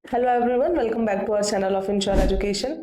Hello everyone, welcome back to our channel of ensure education.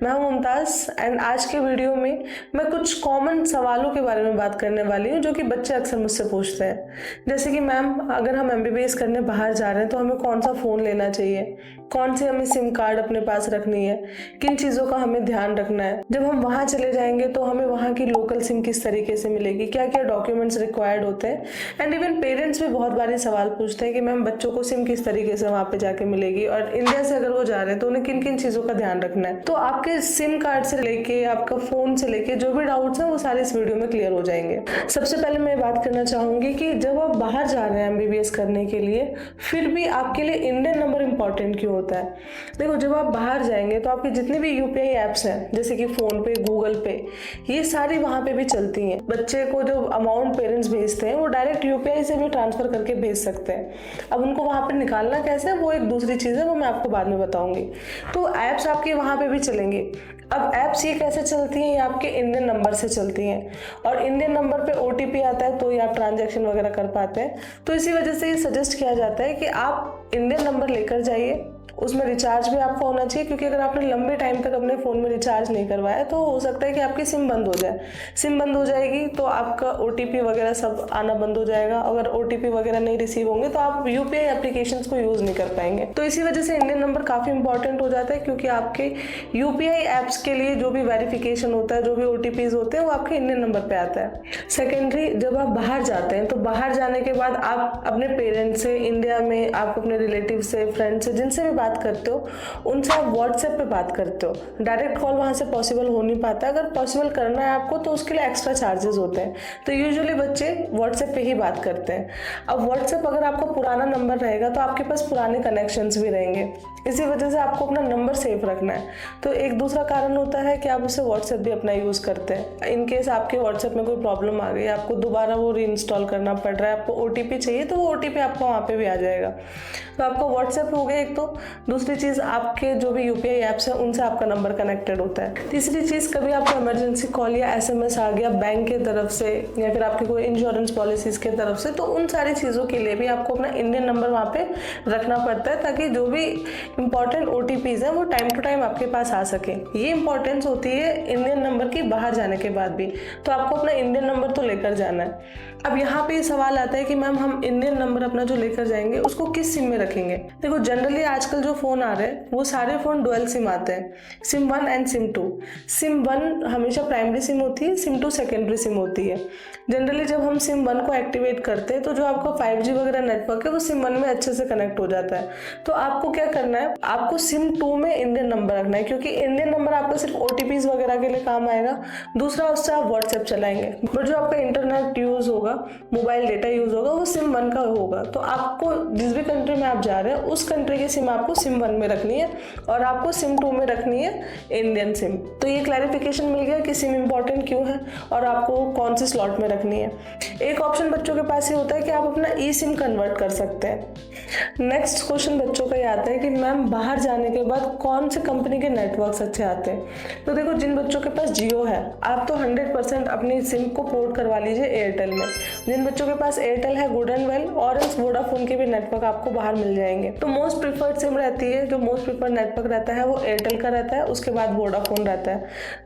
मैं हूं Mumtaz and आज के वीडियो में मैं कुछ कॉमन सवालों के बारे में बात करने वाली हूं जो कि बच्चे अक्सर मुझसे पूछते हैं। जैसे कि मैम, अगर हम एमबीबीएस करने बाहर जा रहे हैं तो हमें कौन सा फ़ोन लेना चाहिए, कौन सी हमें सिम कार्ड अपने पास रखनी है, किन चीज़ों का हमें ध्यान रखना है। जब हम वहाँ चले जाएंगे तो हमें वहाँ की लोकल सिम किस तरीके से मिलेगी, क्या क्या डॉक्यूमेंट्स रिक्वायर्ड होते हैं। एंड इवन पेरेंट्स भी बहुत बारी सवाल पूछते हैं कि मैम बच्चों को सिम किस तरीके से वहाँ पे जाके मिलेगी, और इंडिया से अगर वो जा रहे हैं तो उन्हें किन किन चीज़ों का ध्यान रखना है। तो आपके सिम कार्ड से लेके आपका फ़ोन से लेके जो भी डाउट्स हैं वो सारे इस वीडियो में क्लियर हो जाएंगे। सबसे पहले मैं बात करना चाहूँगी कि जब आप बाहर जा रहे हैं एमबीबीएस करने के लिए, फिर भी आपके लिए इंडियन नंबर इंपॉर्टेंट क्यों होता है। देखो, जब आप बाहर जाएंगे तो आपकी जितनी भी यूपीआई ऐप्स हैं जैसे कि फ़ोन पे, गूगल पे, ये सारी वहाँ पे भी चलती हैं। बच्चे को जो अमाउंट पेरेंट्स भेजते हैं वो डायरेक्ट यूपीआई से भी ट्रांसफ़र करके भेज सकते हैं। अब उनको वहाँ पे निकालना कैसे है वो एक दूसरी चीज़ है, वो मैं आपको बाद में बताऊंगी। तो ऐप्स आपके वहाँ पे भी चलेंगी। अब ऐप्स ये कैसे चलती हैं, ये आपके इंडियन नंबर से चलती हैं, और इंडियन नंबर पे ओटीपी आता है तो ही आप ट्रांजैक्शन वगैरह कर पाते हैं। तो इसी वजह से ये सजेस्ट किया जाता है कि आप इंडियन नंबर लेकर जाइए। उसमें रिचार्ज भी आपका होना चाहिए, क्योंकि अगर आपने लंबे टाइम तक अपने फ़ोन में रिचार्ज नहीं करवाया तो हो सकता है कि आपकी सिम बंद हो जाए। सिम बंद हो जाएगी तो आपका ओटीपी वगैरह सब आना बंद हो जाएगा। अगर ओटीपी वगैरह नहीं रिसीव होंगे तो आप यूपीआई एप्लीकेशंस को यूज़ नहीं कर पाएंगे। तो इसी वजह से इंडियन नंबर काफ़ी इंपॉर्टेंट हो जाता है, क्योंकि आपके यूपीआई ऐप्स के लिए जो भी वेरिफिकेशन होता है, जो भी ओटीपीज होते हैं, वो आपके इंडियन नंबर पे आता है। सेकेंडरी, जब आप बाहर जाते हैं तो बाहर जाने के बाद आप अपने पेरेंट्स से, इंडिया में आप अपने रिलेटिव से, फ्रेंड से, जिनसे भी बात करते हो उनसे आप व्हाट्सएप पे बात करते हो। डायरेक्ट कॉल वहाँ से पॉसिबल हो नहीं पाता। अगर पॉसिबल करना है आपको तो उसके लिए एक्स्ट्रा चार्जेस होते हैं। तो यूजुअली बच्चे व्हाट्सएप पे ही बात करते हैं। अब व्हाट्सएप अगर आपका पुराना नंबर रहेगा तो आपके पास पुराने कनेक्शंस भी रहेंगे, इसी वजह से आपको अपना नंबर सेफ रखना है। तो एक दूसरा कारण होता है कि आप उससे व्हाट्सएप भी अपना यूज़ करते हैं। इन केस आपके व्हाट्सएप में कोई प्रॉब्लम आ गई, आपको दोबारा वो रीइंस्टॉल करना पड़ रहा है, आपको ओटीपी चाहिए तो वो ओटीपी आपको वहाँ पे भी आ जाएगा। तो आपका व्हाट्सएप हो गया एक। तो दूसरी चीज़, आपके जो भी यूपीआई ऐप्स हैं उनसे आपका नंबर कनेक्टेड होता है। तीसरी चीज़, कभी आपको इमरजेंसी कॉल या एसएमएस आ गया बैंक के तरफ से या फिर आपकी कोई इंश्योरेंस पॉलिसीज़ के तरफ से, तो उन सारी चीज़ों के लिए भी आपको अपना इंडियन नंबर वहाँ पे रखना पड़ता है, ताकि जो भी इंपॉर्टेंट ओटीपीज़ हैं वो टाइम टू टाइम आपके पास आ सके। ये इंपॉर्टेंस होती है इंडियन नंबर की बाहर जाने के बाद भी। तो आपको अपना इंडियन नंबर तो लेकर जाना है। अब यहाँ पे सवाल आता है कि मैम हम इंडियन नंबर अपना जो लेकर जाएंगे उसको किस सिम में रखेंगे। देखो, जनरली आजकल जो फ़ोन आ रहे हैं वो सारे फ़ोन डुअल सिम आते हैं, सिम 1 एंड सिम 2। सिम 1 हमेशा प्राइमरी सिम होती है, सिम 2 सेकेंडरी सिम होती है। जनरली जब हम सिम 1 को एक्टिवेट करते हैं तो जो आपका 5G वगैरह नेटवर्क है वो सिम 1 में अच्छे से कनेक्ट हो जाता है। तो आपको क्या करना है, आपको सिम 2 में इंडियन नंबर रखना है, क्योंकि इंडियन नंबर आपका सिर्फ ओटीपीज़ वगैरह के लिए काम आएगा। दूसरा, उससे आप व्हाट्सएप चलाएंगे, बट जो आपका इंटरनेट यूज़ होगा, मोबाइल डेटा यूज़ होगा, वो सिम 1 का होगा। तो आपको जिस भी कंट्री में आप जा रहे हैं उस कंट्री की सिम आपको सिम 1 में रखनी है, और आपको सिम 2 में रखनी है इंडियन सिम। तो ये क्लैरिफिकेशन मिल गया कि सिम इंपॉर्टेंट क्यों है और आपको कौन से स्लॉट में रखनी है। एक ऑप्शन बच्चों के पास ये होता है कि आप अपना ई सिम कन्वर्ट कर सकते हैं। नेक्स्ट क्वेश्चन बच्चों का ये आता है कि मैम बाहर जाने के बाद कौन से कंपनी के नेटवर्क्स अच्छे आते हैं। तो देखो, जिन बच्चों के पास जियो है, आप तो 100% अपनी सिम को पोर्ट करवा लीजिए एयरटेल में। जिन बच्चों के पास एयरटेल है, good and well, orange, Vodafone के भी नेटवर्क आपको बाहर मिल जाएंगे। तो मोस्ट प्रिफर्ड सिम रहती है, जो मोस्ट प्रिफर्ड नेटवर्क रहता है वो एयरटेल का रहता है, उसके बाद वोडाफोन रहता है।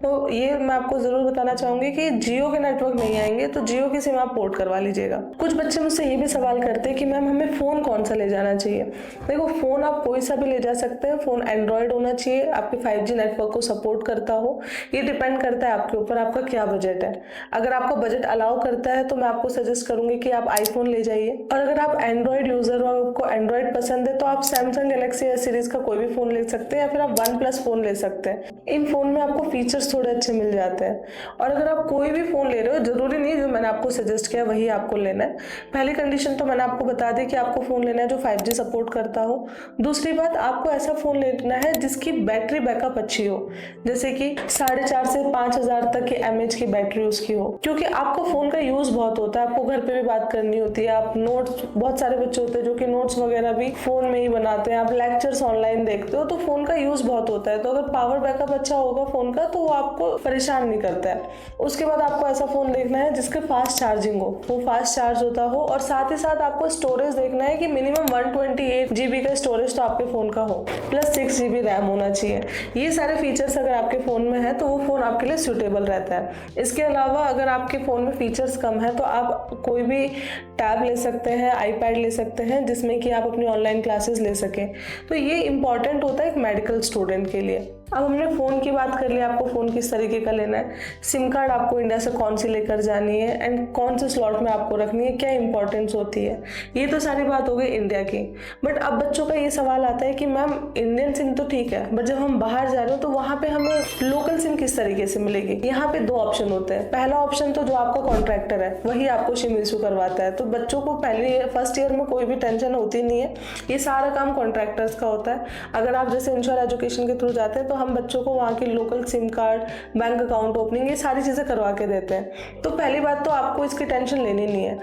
तो ये मैं आपको ज़रूर बताना चाहूँगी कि जियो के नेटवर्क नहीं आएंगे तो जियो की सिम आप पोर्ट करवा लीजिएगा। कुछ बच्चे मुझसे ये भी सवाल करते हैं कि मैम हमें फ़ोन कौन सा ले जाना चाहिए। देखो, फ़ोन आप कोई सा भी ले जा सकते हैं। फ़ोन एंड्रॉयड होना चाहिए, आपके 5G नेटवर्क को सपोर्ट करता हो। ये डिपेंड करता है आपके ऊपर, आपका क्या बजट है। अगर आपका बजट अलाउ करता है तो मैं आपको सजेस्ट करूँगी कि आप आईफोन ले जाइए, और अगर आप एंड्रॉयड यूज़र हो, आपको एंड्रॉयड पसंद है, तो आप सैमसंग गैलेक्सी एस सीरीज़ का कोई भी फ़ोन ले सकते हैं, या फिर आप OnePlus फ़ोन ले सकते हैं। इन फ़ोन में आपको फीचर्स थोड़े अच्छे मिल जाते हैं। और अगर आप कोई भी फ़ोन ले रहे हो, ज़रूरी नहीं जो मैंने आपको सजेस्ट किया वही आपको लेना है। पहली कंडीशन तो मैंने आपको बता दी कि आपको फ़ोन लेना है जो 5G सपोर्ट करता हो। दूसरी बात, आपको ऐसा फ़ोन लेना है जिसकी बैटरी बैकअप अच्छी हो, जैसे कि 4,500 से 5,000 तक की mAh की बैटरी उसकी हो, क्योंकि आपको फ़ोन का यूज़ बहुत होता है। आपको घर पे भी बात करनी होती है, आप नोट्स, बहुत सारे बच्चे होते हैं जो कि नोट्स वगैरह भी फ़ोन में ही बनाते हैं, आप लेक्चर्स ऑनलाइन देखते हो, तो फ़ोन का यूज़ बहुत होता है। तो अगर पावर बैकअप अच्छा होगा फ़ोन का तो वो आपको परेशान नहीं करता है। उसके बाद आपको ऐसा फ़ोन देखना है जिसके फास्ट चार्जिंग हो, वो फास्ट चार्ज होता हो, और साथ ही साथ आपको स्टोरेज देखना है कि मिनिमम 128 GB का स्टोरेज तो आपके फ़ोन का हो, प्लस 6 GB रैम होना चाहिए। ये सारे फीचर्स अगर आपके फ़ोन में है तो वो फ़ोन आपके लिए सूटेबल रहता है। इसके अलावा अगर आपके फ़ोन में फीचर्स कम है तो आप कोई भी टैब ले सकते हैं, आईपैड ले सकते हैं, जिसमें कि आप अपनी ऑनलाइन क्लासेस ले सकें। तो ये इंपॉर्टेंट होता है एक मेडिकल स्टूडेंट के लिए। अब हमने फ़ोन की बात कर ली, आपको फ़ोन किस तरीके का लेना है, सिम कार्ड आपको इंडिया से कौन सी लेकर जानी है, एंड कौन से स्लॉट में आपको रखनी है, क्या इंपॉर्टेंस होती है, ये तो सारी बात हो गई इंडिया की। बट अब बच्चों का ये सवाल आता है कि मैम इंडियन सिम तो ठीक है, बट जब हम बाहर जा रहे हो तो वहाँ पे हमें लोकल सिम किस तरीके से मिलेगी। यहाँ पे दो ऑप्शन होते हैं। पहला ऑप्शन तो जो आपका कॉन्ट्रैक्टर है वही आपको सिम इशू करवाता है, तो बच्चों को फर्स्ट ईयर में कोई भी टेंशन होती नहीं है, ये सारा काम कॉन्ट्रैक्टर्स का होता है। अगर आप जैसे इंश्योर एजुकेशन के थ्रू जाते हैं तो हम बच्चों को वहाँ की local SIM card, bank account opening, ये सारी चीज़ें करवा के देते हैं। तो पहली बात तो आपको इसकी टेंशन लेनी नहीं है।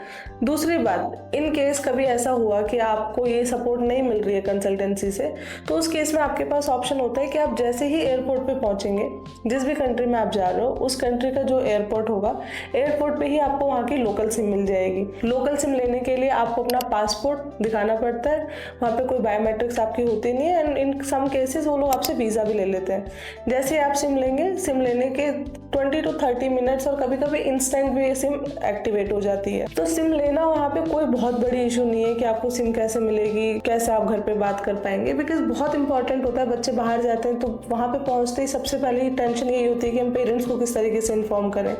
दूसरी बात, इन केस कभी ऐसा हुआ कि आपको ये सपोर्ट नहीं मिल रही है कंसल्टेंसी से, तो उस केस में आपके पास ऑप्शन होता है कि आप जैसे ही एयरपोर्ट पे पहुंचेंगे, जिस भी कंट्री में आप जा रहे हो उस कंट्री का जो एयरपोर्ट होगा, एयरपोर्ट पे ही आपको वहाँ की लोकल सिम मिल जाएगी। लोकल सिम लेने के लिए आपको अपना पासपोर्ट दिखाना पड़ता है, वहाँ पे कोई बायोमेट्रिक्स आपकी होती नहीं है, एंड इन सम केसेस वो लोग आपसे वीज़ा भी ले लेते हैं। जैसे ही आप सिम लेंगे, सिम लेने के 20 to 30 मिनट्स और कभी कभी इंस्टेंट भी ये सिम एक्टिवेट हो जाती है। तो सिम लेना वहाँ पे कोई बहुत बड़ी इशू नहीं है कि आपको सिम कैसे मिलेगी, कैसे आप घर पे बात कर पाएंगे, बिकॉज बहुत इंपॉर्टेंट होता है। बच्चे बाहर जाते हैं तो वहाँ पे पहुँचते ही सबसे पहले टेंशन यही होती है कि हम पेरेंट्स को किस तरीके से इन्फॉर्म करें,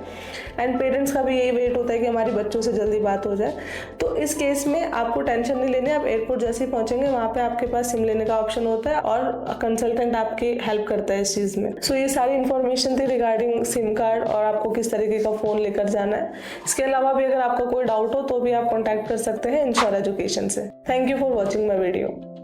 एंड पेरेंट्स का भी यही वेट होता है कि हमारी बच्चों से जल्दी बात हो जाए। तो इस केस में आपको टेंशन नहीं लेनी। आप एयरपोर्ट जैसे ही पहुँचेंगे वहाँ पे आपके पास सिम लेने का ऑप्शन होता है और कंसल्टेंट आपकी हेल्प करता है इस चीज़ में। सो ये सारी इन्फॉर्मेशन थी रिगार्डिंग सिम कार्ड और आपको किस तरीके का फ़ोन लेकर जाना है। इसके अलावा भी अगर आपका कोई डाउट हो तो भी आप कॉन्टैक्ट कर सकते हैं इंश्योर एजुकेशन से। Thank you for watching my video.